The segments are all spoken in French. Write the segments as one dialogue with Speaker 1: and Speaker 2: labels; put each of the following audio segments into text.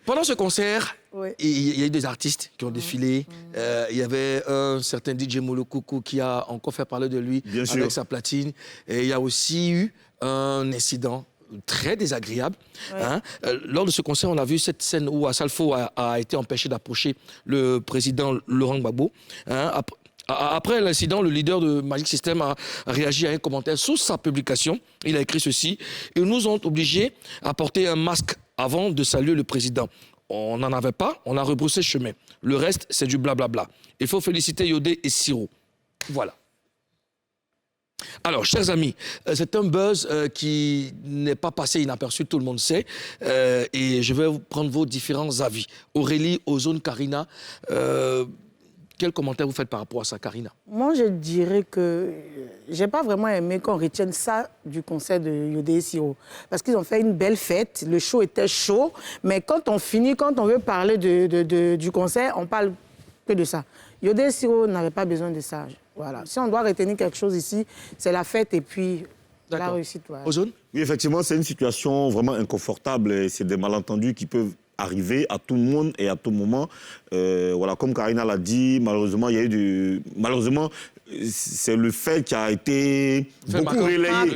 Speaker 1: Pendant ce concert,
Speaker 2: Oui.
Speaker 1: il y a eu des artistes qui ont défilé. Il y avait un certain DJ Molokoko qui a encore fait parler de lui avec sa platine. Et il y a aussi eu un incident très désagréable.
Speaker 2: Ouais.
Speaker 1: Hein. Lors de ce concert, on a vu cette scène où Assalfo a été empêché d'approcher le président Laurent Gbagbo. Hein. Après l'incident, le leader de Magic System a réagi à un commentaire sous sa publication. Il a écrit ceci: ils nous ont obligés à porter un masque avant de saluer le président. On n'en avait pas, on a rebroussé chemin. Le reste, c'est du blablabla. Il faut féliciter Yodé et Siro. Voilà. Alors, chers amis, c'est un buzz qui n'est pas passé inaperçu, tout le monde sait. Et je vais prendre vos différents avis. Aurélie, Ozone, Karina, quel commentaire vous faites par rapport à ça, Karina?
Speaker 2: Moi, je dirais que j'ai pas vraiment aimé qu'on retienne ça du concert de Yodé et Siro. Parce qu'ils ont fait une belle fête, le show était chaud, mais quand on finit, quand on veut parler du concert, on parle que de ça. Yodé et Siro n'avaient pas besoin de ça. Voilà. Si on doit retenir quelque chose ici, c'est la fête et puis la réussite. Voilà.
Speaker 1: Ozone?
Speaker 3: Oui, effectivement, c'est une situation vraiment inconfortable et c'est des malentendus qui peuvent arriver à tout le monde et à tout moment. Voilà, comme Karina l'a dit, malheureusement, il y a eu du... Malheureusement, c'est le fait qui a été beaucoup relayé,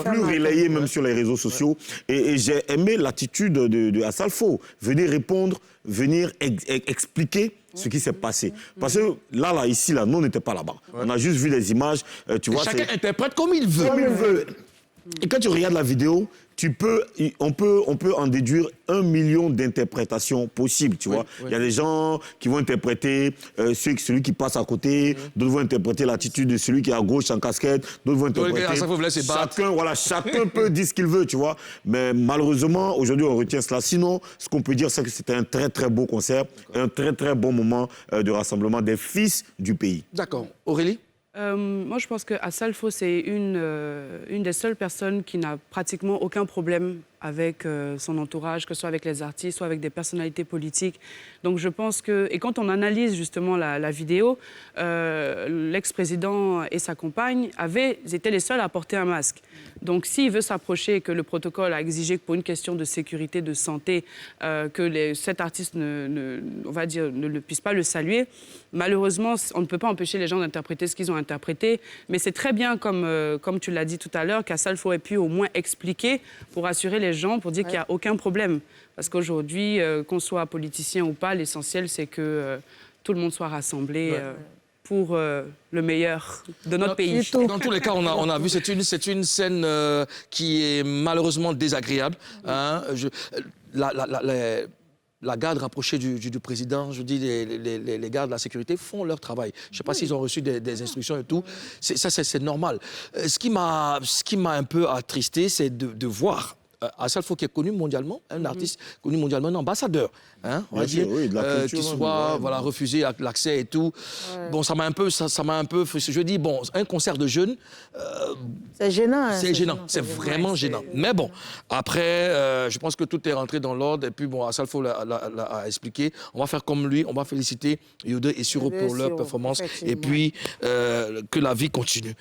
Speaker 3: plus relayé même sur les réseaux sociaux. Et j'ai aimé l'attitude de Assalfo, venir répondre, venir expliquer ce qui s'est passé. Parce que là, ici, nous, on n'était pas là-bas. On a juste vu des images, tu vois.
Speaker 1: Chacun interprète comme il veut.
Speaker 3: Comme il veut. Et quand tu regardes la vidéo, on peut en déduire 1 million d'interprétations possibles, tu vois. Il y a des gens qui vont interpréter celui qui passe à côté, d'autres vont interpréter l'attitude de celui qui est à gauche en casquette, d'autres vont interpréter... Chacun peut dire ce qu'il veut, tu vois. Mais malheureusement, aujourd'hui, on retient cela. Sinon, ce qu'on peut dire, c'est que c'était un très, très beau concert, un très, très bon moment de rassemblement des fils du pays.
Speaker 1: D'accord. Aurélie?
Speaker 4: Moi, je pense qu'Assalfo, c'est une des seules personnes qui n'a pratiquement aucun problème avec son entourage, que ce soit avec les artistes, soit avec des personnalités politiques. Donc je pense que... Et quand on analyse justement la vidéo, l'ex-président et sa compagne étaient les seuls à porter un masque. Donc s'il veut s'approcher, que le protocole a exigé que pour une question de sécurité, de santé, que cet artiste ne puisse pas le saluer, malheureusement, on ne peut pas empêcher les gens d'interpréter ce qu'ils ont interprété. Mais c'est très bien, comme tu l'as dit tout à l'heure, qu'Assalfo ait pu au moins expliquer pour assurer les gens, pour dire qu'il n'y a aucun problème. Parce qu'aujourd'hui, qu'on soit politicien ou pas, l'essentiel, c'est que tout le monde soit rassemblé pour le meilleur de notre pays.
Speaker 1: Dans tous les cas, on a vu, c'est une scène qui est malheureusement désagréable. Hein. La garde rapprochée du président, je dis, les gardes de la sécurité font leur travail. Je ne sais pas s'ils ont reçu des instructions et tout. Ça, c'est normal. Ce qui m'a un peu attristé, c'est de voir Assalfo, qui est connu mondialement, un artiste connu mondialement, un ambassadeur, hein, on va dire, qui soit refusé l'accès et tout. Bon, ça m'a un peu, je dis, bon, un concert de jeunes...
Speaker 2: c'est gênant.
Speaker 1: C'est gênant, c'est vraiment gênant. Mais bon, après, je pense que tout est rentré dans l'ordre. Et puis, bon, Assalfo l'a expliqué. On va faire comme lui, on va féliciter Yodé et Siro pour leur performance. Et puis, que la vie continue.